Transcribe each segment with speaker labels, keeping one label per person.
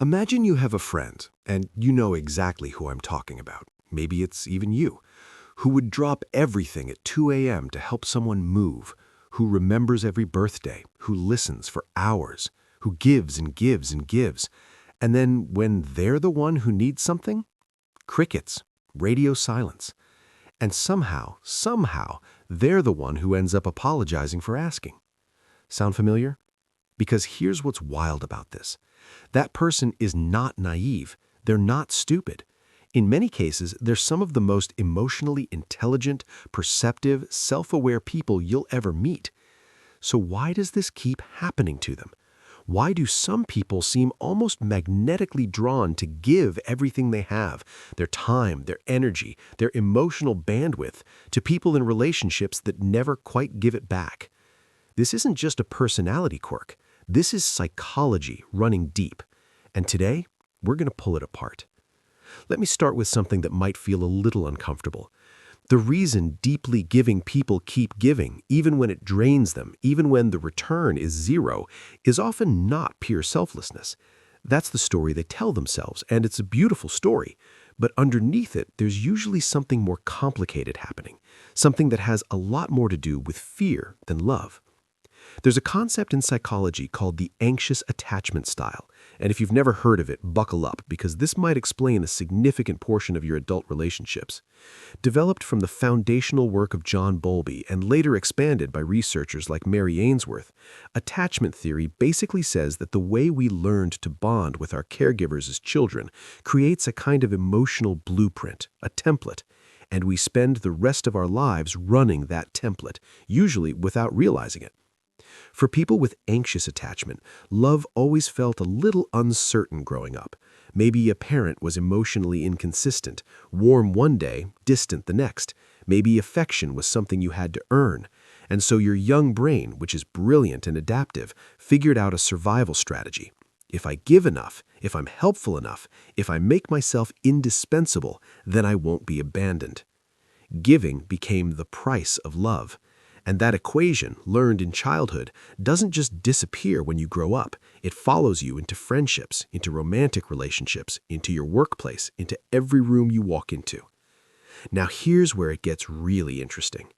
Speaker 1: Imagine you have a friend, and you know exactly who I'm talking about. Maybe it's even you, who would drop everything at 2 a.m. to help someone move, who remembers every birthday, who listens for hours, who gives and gives and gives. And then when they're the one who needs something, crickets, radio silence. And somehow, they're the one who ends up apologizing for asking. Sound familiar? Because here's what's wild about this. That person is not naive. They're not stupid. In many cases, they're some of the most emotionally intelligent, perceptive, self-aware people you'll ever meet. So why does this keep happening to them? Why do some people seem almost magnetically drawn to give everything they have, their time, their energy, their emotional bandwidth, to people in relationships that never quite give it back? This isn't just a personality quirk. This is psychology running deep. And today, we're going to pull it apart. Let me start with something that might feel a little uncomfortable. The reason deeply giving people keep giving, even when it drains them, even when the return is zero, is often not pure selflessness. That's the story they tell themselves, and it's a beautiful story. But underneath it, there's usually something more complicated happening, something that has a lot more to do with fear than love. There's a concept in psychology called the anxious attachment style, and if you've never heard of it, buckle up, because this might explain a significant portion of your adult relationships. Developed from the foundational work of John Bowlby and later expanded by researchers like Mary Ainsworth, attachment theory basically says that the way we learned to bond with our caregivers as children creates a kind of emotional blueprint, a template, and we spend the rest of our lives running that template, usually without realizing it. For people with anxious attachment, love always felt a little uncertain growing up. Maybe a parent was emotionally inconsistent, warm one day, distant the next. Maybe affection was something you had to earn. And so your young brain, which is brilliant and adaptive, figured out a survival strategy. If I give enough, if I'm helpful enough, if I make myself indispensable, then I won't be abandoned. Giving became the price of love. And that equation, learned in childhood, doesn't just disappear when you grow up. It follows you into friendships, into romantic relationships, into your workplace, into every room you walk into. Now here's where it gets really interesting.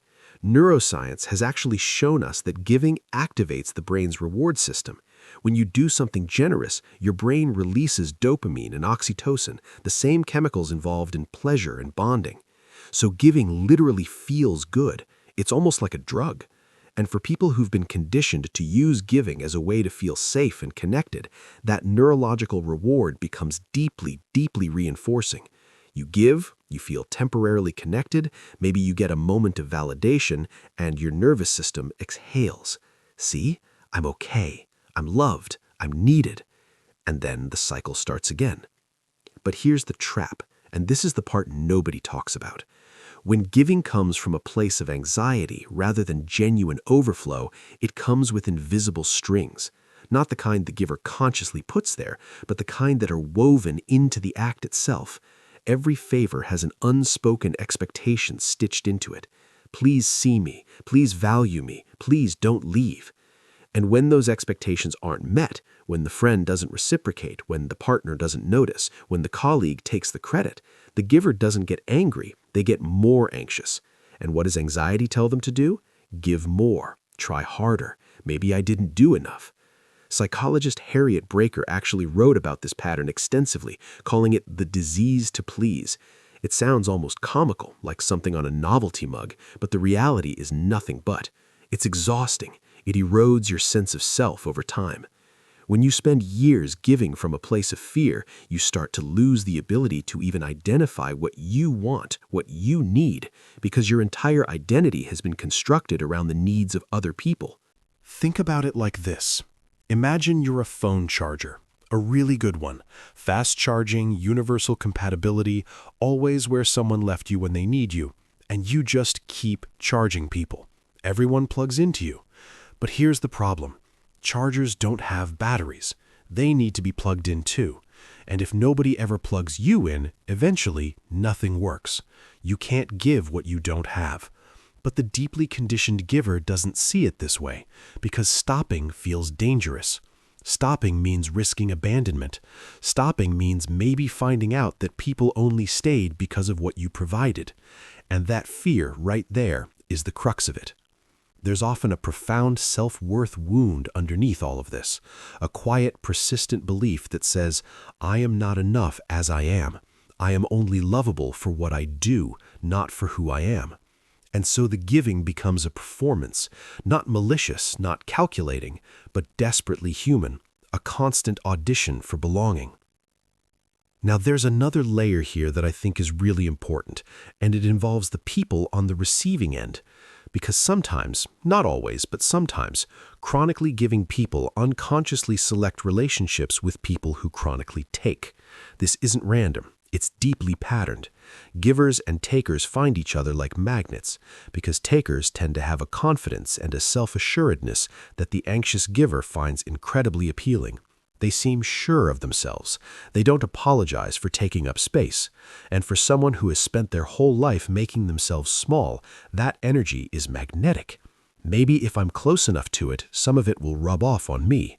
Speaker 1: Neuroscience has actually shown us that giving activates the brain's reward system. When you do something generous, your brain releases dopamine and oxytocin, the same chemicals involved in pleasure and bonding. So giving literally feels good. It's almost like a drug. And for people who've been conditioned to use giving as a way to feel safe and connected, that neurological reward becomes deeply, deeply reinforcing. You give, you feel temporarily connected, maybe you get a moment of validation, and your nervous system exhales. See, I'm okay, I'm loved, I'm needed. And then the cycle starts again. But here's the trap, and this is the part nobody talks about. When giving comes from a place of anxiety rather than genuine overflow, it comes with invisible strings. Not the kind the giver consciously puts there, but the kind that are woven into the act itself. Every favor has an unspoken expectation stitched into it. Please see me. Please value me. Please don't leave. And when those expectations aren't met, when the friend doesn't reciprocate, when the partner doesn't notice, when the colleague takes the credit, the giver doesn't get angry, they get more anxious. And what does anxiety tell them to do? Give more, try harder, maybe I didn't do enough. Psychologist Harriet Breaker actually wrote about this pattern extensively, calling it the disease to please. It sounds almost comical, like something on a novelty mug, but the reality is nothing but. It's exhausting. It erodes your sense of self over time. When you spend years giving from a place of fear, you start to lose the ability to even identify what you want, what you need, because your entire identity has been constructed around the needs of other people.
Speaker 2: Think about it like this. Imagine you're a phone charger, a really good one, fast charging, universal compatibility, always where someone left you when they need you, and you just keep charging people. Everyone plugs into you. But here's the problem. Chargers don't have batteries. They need to be plugged in too. And if nobody ever plugs you in, eventually nothing works. You can't give what you don't have. But the deeply conditioned giver doesn't see it this way, because stopping feels dangerous. Stopping means risking abandonment. Stopping means maybe finding out that people only stayed because of what you provided. And that fear right there is the crux of it. There's often a profound self-worth wound underneath all of this, a quiet, persistent belief that says, I am not enough as I am. I am only lovable for what I do, not for who I am. And so the giving becomes a performance, not malicious, not calculating, but desperately human, a constant audition for belonging. Now there's another layer here that I think is really important, and it involves the people on the receiving end. Because sometimes, not always, but sometimes, chronically giving people unconsciously select relationships with people who chronically take. This isn't random. It's deeply patterned. Givers and takers find each other like magnets, because takers tend to have a confidence and a self-assuredness that the anxious giver finds incredibly appealing. They seem sure of themselves. They don't apologize for taking up space. And for someone who has spent their whole life making themselves small, that energy is magnetic. Maybe if I'm close enough to it, some of it will rub off on me.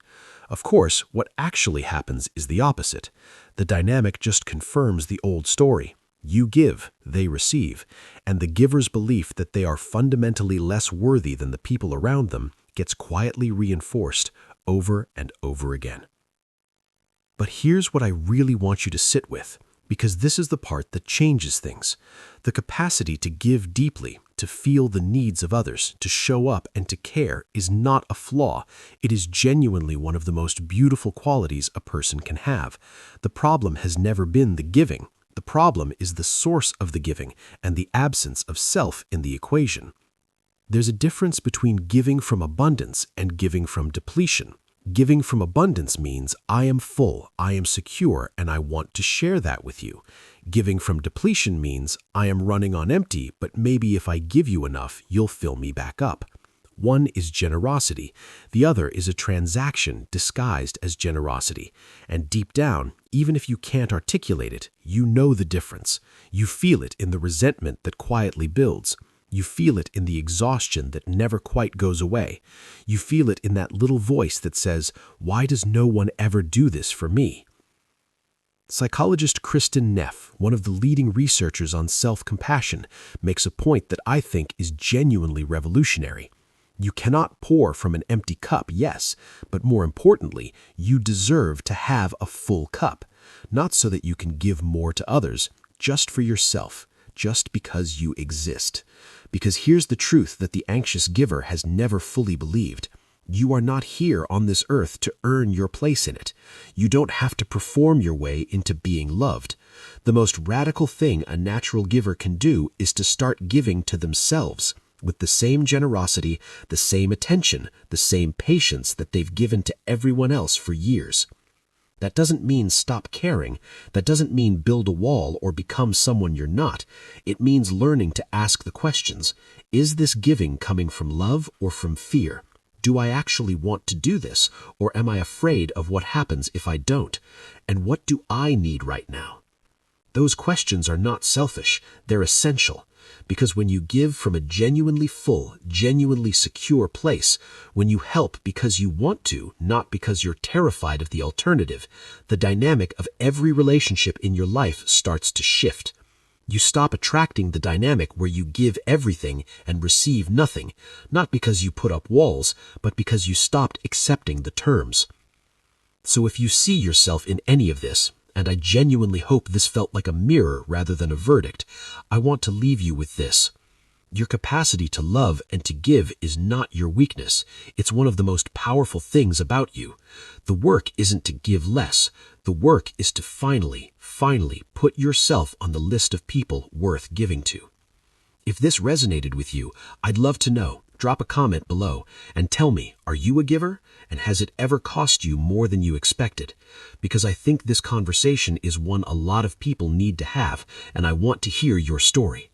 Speaker 2: Of course, what actually happens is the opposite. The dynamic just confirms the old story. You give, they receive, and the giver's belief that they are fundamentally less worthy than the people around them gets quietly reinforced over and over again. But here's what I really want you to sit with, because this is the part that changes things. The capacity to give deeply, to feel the needs of others, to show up and to care is not a flaw. It is genuinely one of the most beautiful qualities a person can have. The problem has never been the giving. The problem is the source of the giving and the absence of self in the equation. There's a difference between giving from abundance and giving from depletion. Giving from abundance means I am full, I am secure, and I want to share that with you. Giving from depletion means I am running on empty, but maybe if I give you enough, you'll fill me back up. One is generosity. The other is a transaction disguised as generosity. And deep down, even if you can't articulate it, you know the difference. You feel it in the resentment that quietly builds. You feel it in the exhaustion that never quite goes away. You feel it in that little voice that says, why does no one ever do this for me? Psychologist Kristin Neff, one of the leading researchers on self-compassion, makes a point that I think is genuinely revolutionary. You cannot pour from an empty cup, yes, but more importantly, you deserve to have a full cup, not so that you can give more to others, just for yourself, just because you exist. Because here's the truth that the anxious giver has never fully believed. You are not here on this earth to earn your place in it. You don't have to perform your way into being loved. The most radical thing a natural giver can do is to start giving to themselves with the same generosity, the same attention, the same patience that they've given to everyone else for years. That doesn't mean stop caring. That doesn't mean build a wall or become someone you're not. It means learning to ask the questions. Is this giving coming from love or from fear? Do I actually want to do this, or am I afraid of what happens if I don't? And what do I need right now? Those questions are not selfish. They're essential. Because when you give from a genuinely full, genuinely secure place, when you help because you want to, not because you're terrified of the alternative, the dynamic of every relationship in your life starts to shift. You stop attracting the dynamic where you give everything and receive nothing, not because you put up walls, but because you stopped accepting the terms. So if you see yourself in any of this, and I genuinely hope this felt like a mirror rather than a verdict, I want to leave you with this. Your capacity to love and to give is not your weakness. It's one of the most powerful things about you. The work isn't to give less. The work is to finally put yourself on the list of people worth giving to. If this resonated with you, I'd love to know. Drop a comment below and tell me, are you a giver? And has it ever cost you more than you expected? Because I think this conversation is one a lot of people need to have, and I want to hear your story.